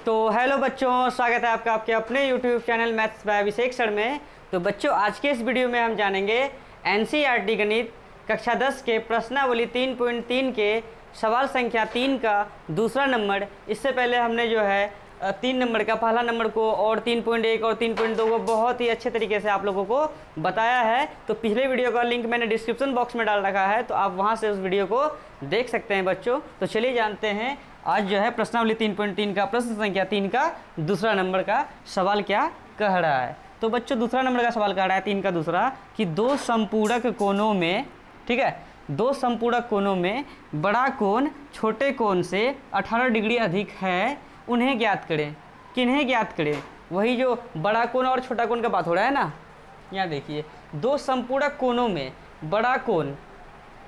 तो हेलो बच्चों, स्वागत है आपका आपके अपने YouTube channel maths by Abhishek sir में। तो बच्चों, आज के इस वीडियो में हम जानेंगे NCERT गणित कक्षा 10 के प्रश्नावली 3.3 के सवाल संख्या 3 का दूसरा नंबर। इससे पहले हमने जो है 3 नंबर का पहला नंबर को और 3.1 और 3.2 को बहुत ही अच्छे तरीके से आप लोगों को बताया है। तो पिछले वीडियो का लिंक मैंने डिस्क्रिप्शन बॉक्स में डाल रखा है, तो आप वहां से उस वीडियो को देख सकते हैं बच्चों। तो चलिए जानते हैं आज जो है प्रश्नावली 3.3 का प्रश्न संख्या 3 का दूसरा नंबर का सवाल क्या कह रहा है। तो बच्चों, दूसरा नंबर का सवाल कह रहा है 3 का दूसरा कि दो संपूरक कोणों में, ठीक है, दो संपूरक कोणों में बड़ा कोण छोटे कोण से 18 डिग्री अधिक है, उन्हें ज्ञात करें। किन्हें ज्ञात करें? वही जो बड़ा कोण और छोटा कोण का बात हो रहा है ना। यहाँ देखिए, दो संपूरक कोणों में बड़ा कोण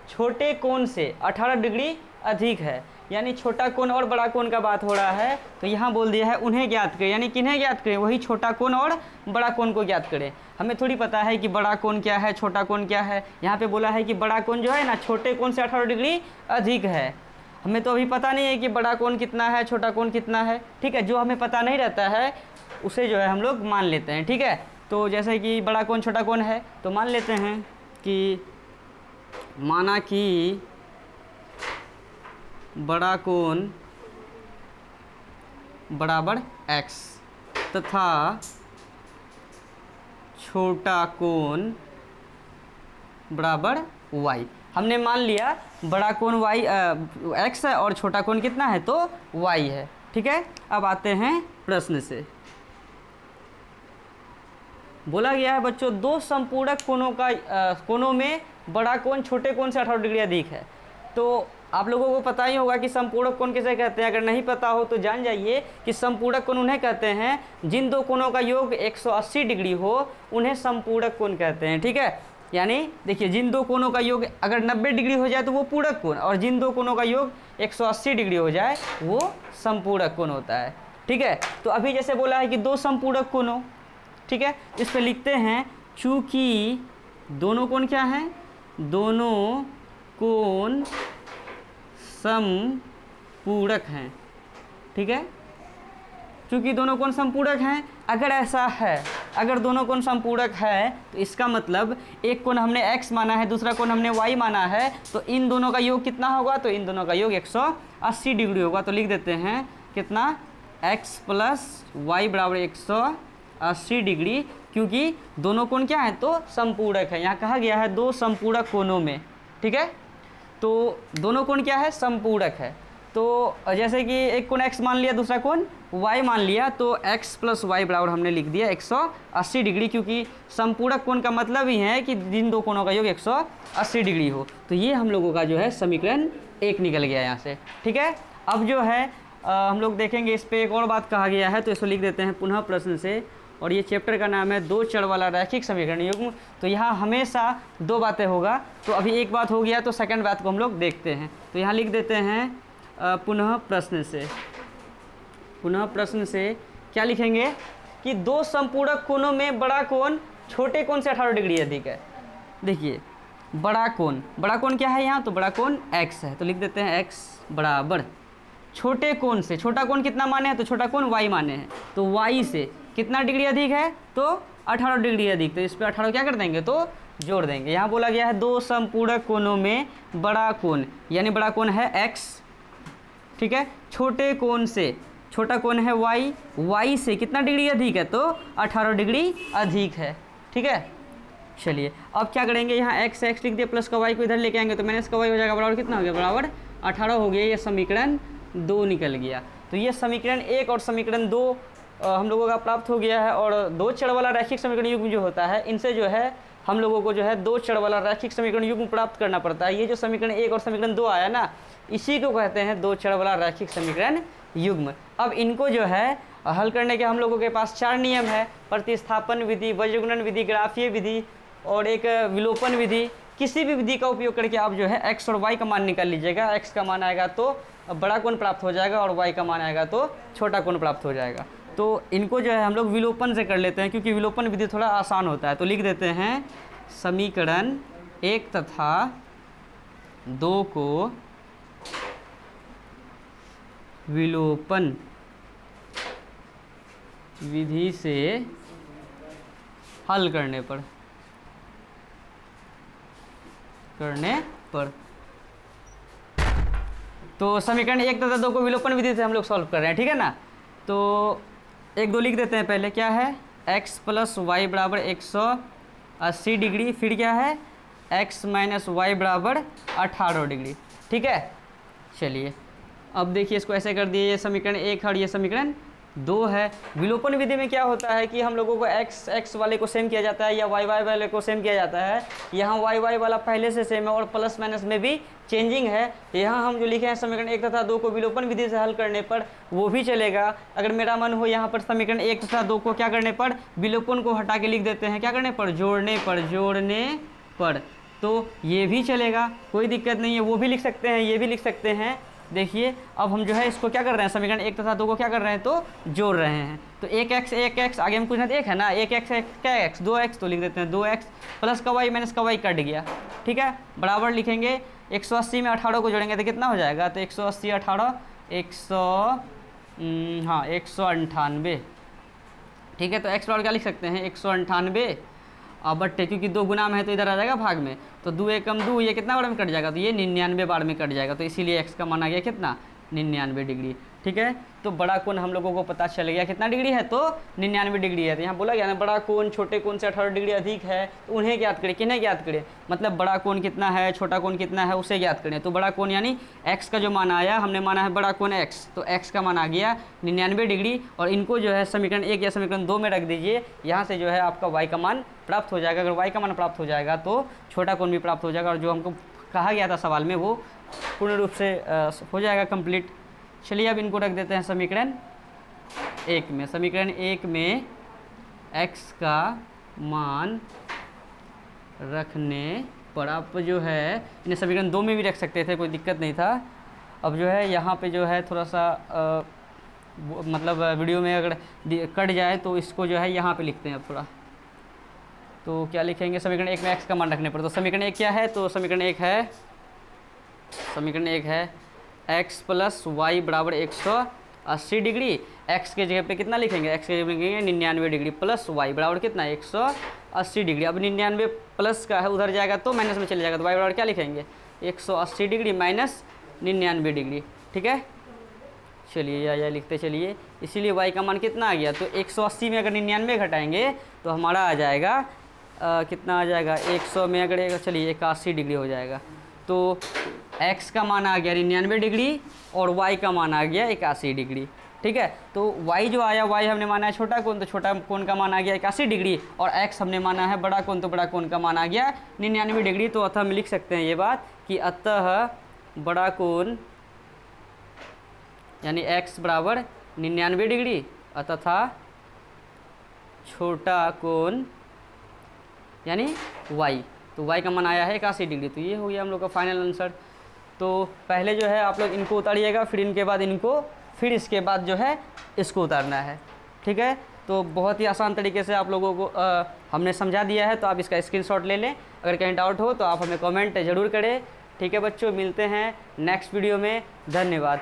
छोटे कोण से 18 डिग्री अधिक है, यानी छोटा कोण और बड़ा कोण का बात हो रहा है। तो यहाँ बोल दिया है उन्हें ज्ञात करें, यानी किन्हें ज्ञात करें? वही छोटा कोण और बड़ा कोण को ज्ञात करें। हमें थोड़ी पता है कि बड़ा कोण क्या है, छोटा कोण क्या है। यहाँ पे बोला है कि बड़ा कोण जो है ना छोटे कोण से 18 डिग्री अधिक है। हमें तो अभी पता नहीं है कि बड़ा कोण कितना है, छोटा कोण कितना है, ठीक है। जो हमें पता नहीं रहता है उसे जो है हम लोग मान लेते हैं, ठीक है। तो जैसे कि बड़ा कोण छोटा कोण है, तो मान लेते हैं कि माना कि बड़ा कोण बराबर x तथा छोटा कोण बराबर y। हमने मान लिया बड़ा कोण x है और छोटा कोण कितना है, तो y है, ठीक है। अब आते हैं प्रश्न से। बोला गया है बच्चों, दो संपूरक कोणों में बड़ा कोण छोटे कोण से 18 डिग्री अधिक है। तो आप लोगों को पता ही होगा कि संपूरक कोण किसे कहते हैं। अगर नहीं पता हो तो जान जाइए कि संपूरक कोण उन्हें कहते हैं जिन दो कोणों का योग 180 डिग्री हो, उन्हें संपूरक कोण कहते हैं, ठीक है। यानी देखिए, जिन दो कोणों का योग अगर 90 डिग्री हो जाए तो वो पूरक कोण, और जिन दो कोणों का योग 180 डिग्री हो जाए वो संपूरक कोण होता है, ठीक है। तो अभी जैसे बोला है कि दो संपूरक कोणों, ठीक है, इस पर लिखते हैं चूँकि दोनों कोण क्या हैं, दोनों कोण समपूरक हैं, ठीक है। क्योंकि दोनों कोण समपूरक हैं, अगर ऐसा है, अगर दोनों कोण समपूरक है तो इसका मतलब एक कोण हमने x माना है, दूसरा कोण हमने y माना है, तो इन दोनों का योग कितना होगा, तो इन दोनों का योग 180 डिग्री होगा। तो लिख देते हैं कितना, x प्लस y बराबर 180 डिग्री, क्योंकि दोनों कोण क्या है, तो समपूरक है। यहाँ कहा गया है दो संपूरक कोणों में, ठीक है। तो दोनों कोण क्या है, समपूरक है। तो जैसे कि एक कोण x मान लिया, दूसरा कोण y मान लिया, तो x प्लस वाई बराबर हमने लिख दिया 180 डिग्री, क्योंकि समपूरक कोण का मतलब ही है कि जिन दो कोणों का योग 180 डिग्री हो। तो ये हम लोगों का जो है समीकरण 1 निकल गया यहाँ से, ठीक है। अब जो है हम लोग देखेंगे इस पर एक और बात कहा गया है, तो इसको लिख देते हैं पुनः प्रश्न से। और ये चैप्टर का नाम है दो चर वाला रैखिक समीकरण युग्म। तो यहाँ हमेशा दो बातें होगा, तो अभी एक बात हो गया तो सेकंड बात को हम लोग देखते हैं। तो यहाँ लिख देते हैं पुनः प्रश्न से। पुनः प्रश्न से क्या लिखेंगे कि दो संपूरक कोणों में बड़ा कोण छोटे कोण से 18 डिग्री अधिक है। देखिए, बड़ा कोण क्या है यहाँ, तो बड़ा कोण x है, तो लिख देते हैं x बराबर छोटे कोण से, छोटा कोण कितना माने हैं, तो छोटा कोण y माने हैं, तो y से कितना डिग्री अधिक है, तो 18 डिग्री अधिक। तो इस पर 18 क्या कर देंगे, तो जोड़ देंगे। यहाँ बोला गया है दो संपूरक कोणों में बड़ा कोण, यानी बड़ा कोण है x, ठीक है, छोटे कोण से, छोटा कोण है y से कितना डिग्री अधिक है, तो 18 डिग्री अधिक है, ठीक है। चलिए अब क्या करेंगे, यहाँ x लिख दिया, प्लस का y को इधर लेके आएंगे तो माइनस का y हो जाएगा, बराबर कितना हो गया, बराबर 18 हो गया। ये समीकरण 2 निकल गया। तो ये समीकरण 1 और समीकरण 2 हम लोगों का प्राप्त हो गया है। और दो चर वाला रैखिक समीकरण युग्म जो होता है, इनसे जो है हम लोगों को जो है दो चर वाला रैखिक समीकरण युग्म प्राप्त करना पड़ता है। ये जो समीकरण 1 और समीकरण 2 आया ना, इसी को कहते हैं दो चर वाला रैखिक समीकरण युग्म। अब इनको जो है हल करने के हम लोगों के पास 4 नियम है, प्रतिस्थापन विधि, वज्रगुणन विधि, ग्राफीय विधि और एक विलोपन विधि। किसी भी विधि का उपयोग करके आप जो है x और y का मान निकाल लीजिएगा। x का मान आएगा तो बड़ा कोण प्राप्त हो जाएगा और y का मान आएगा तो छोटा कोण प्राप्त हो जाएगा। तो इनको जो है हम लोग विलोपन से कर लेते हैं, क्योंकि विलोपन विधि थोड़ा आसान होता है। तो लिख देते हैं समीकरण 1 तथा 2 को विलोपन विधि से हल करने पर तो समीकरण 1 तथा 2 को विलोपन विधि से हम लोग सॉल्व कर रहे हैं, ठीक है ना। तो 1 2 लिख देते हैं पहले। क्या है, x + y बराबर 180 डिग्री, फिर क्या है x - y बराबर 18 डिग्री, ठीक है। चलिए अब देखिए इसको ऐसे कर दिए, ये समीकरण 1 है और ये समीकरण 2 है। विलोपन विधि में क्या होता है कि हम लोगों को x वाले को सेम किया जाता है या y वाले को सेम किया जाता है। यहाँ y वाला पहले से सेम है और प्लस माइनस में भी चेंजिंग है। यहाँ हम जो लिखे हैं समीकरण 1 तथा 2 को विलोपन विधि से हल करने पर वो भी चलेगा। अगर मेरा मन हो यहाँ पर समीकरण 1 तथा 2 को क्या करने पर, विलोपन को हटा के लिख देते हैं, क्या करने पर, जोड़ने पर, तो ये भी चलेगा, कोई दिक्कत नहीं है। वो भी लिख सकते हैं, ये भी लिख सकते हैं। देखिए अब हम जो है इसको क्या कर रहे हैं, समीकरण 1 तथा 2 को क्या कर रहे हैं, तो जोड़ रहे हैं। तो 1x आगे में कुछ ना, 1 है ना, 1x क्या x 2x, तो लिख देते हैं 2x प्लस का y माइनस का y कट गया, ठीक है। बराबर लिखेंगे 180 में 18 को जोड़ेंगे तो कितना हो जाएगा, तो 180 18 198, ठीक है। तो x बराबर क्या लिख सकते हैं, 198 बट्टे, क्योंकि 2 गुना में है तो इधर आ जाएगा भाग में, तो 2 एकम 2, ये कितना बार में कट जाएगा, तो ये 99 बार में कट जाएगा। तो इसीलिए x का मान आ गया कितना, 99 डिग्री, ठीक है। तो बड़ा कोण हम लोगों को पता चल गया कितना डिग्री है, तो 99 डिग्री है। तो यहाँ बोला गया ना, बड़ा कोण छोटे कोण से 18 डिग्री अधिक है, तो उन्हें ज्ञात करें। किन्हें ज्ञात करें, मतलब बड़ा कोण कितना है, छोटा कोण कितना है, उसे ज्ञात करें। तो बड़ा कोण यानी x का जो मान आया, हमने माना है बड़ा कोण x, तो x का मान आ गया 99 डिग्री। और इनको जो है समीकरण 1 या समीकरण 2 में रख दीजिए, यहाँ से जो है आपका y का मान प्राप्त हो जाएगा। अगर y का मान प्राप्त हो जाएगा तो छोटा कोण भी प्राप्त हो जाएगा, और जो हमको कहा गया था सवाल में वो पूर्ण रूप से हो जाएगा कंप्लीट। चलिए अब इनको रख देते हैं समीकरण 1 में। समीकरण 1 में x का मान रखने पर आप जो है इन्हें समीकरण 2 में भी रख सकते थे, कोई दिक्कत नहीं था। अब जो है यहाँ पे जो है थोड़ा सा मतलब वीडियो में अगर कट जाए तो इसको जो है यहाँ पे लिखते हैं अब थोड़ा। तो क्या लिखेंगे समीकरण 1 में x का मान रखने पर, तो समीकरण 1 क्या है, तो समीकरण 1 है x + y बराबर 180 डिग्री। x के जगह पे कितना लिखेंगे, x के जगह पे लिखेंगे 99 डिग्री प्लस y बराबर कितना, 180 डिग्री। अब 99 प्लस का है, उधर जाएगा तो माइनस में चले जाएगा, तो y बराबर क्या लिखेंगे, 180 डिग्री माइनस 99 डिग्री, ठीक है। चलिए या लिखते चलिए, इसीलिए y का मान कितना आ गया, तो 180 में अगर 99 घटाएंगे तो हमारा आ जाएगा कितना आ जाएगा, 100 में अगर चलिए 81 डिग्री हो जाएगा। तो x का मान आ गया 99 डिग्री और y का मान आ गया 81 डिग्री, ठीक है। तो y जो आया, y हमने माना है छोटा कोण, तो छोटा कोण का मान आ गया 81 डिग्री, और x हमने माना है बड़ा कोण, तो बड़ा कोण का मान आ गया 99 डिग्री। तो अतः हम लिख सकते हैं ये बात कि अतः बड़ा कोण यानी x बराबर 99 डिग्री तथा छोटा कोण यानी y, तो y का मान आया है 81 डिग्री। तो ये हो गया हम लोग का फाइनल आंसर। तो पहले जो है आप लोग इनको उतारिएगा, फिर इनके बाद इनको, फिर इसके बाद जो है इसको उतारना है, ठीक है। तो बहुत ही आसान तरीके से आप लोगों को हमने समझा दिया है, तो आप इसका स्क्रीनशॉट ले लें। अगर कहीं डाउट हो तो आप हमें कमेंट ज़रूर करें, ठीक है बच्चों। मिलते हैं नेक्स्ट वीडियो में, धन्यवाद।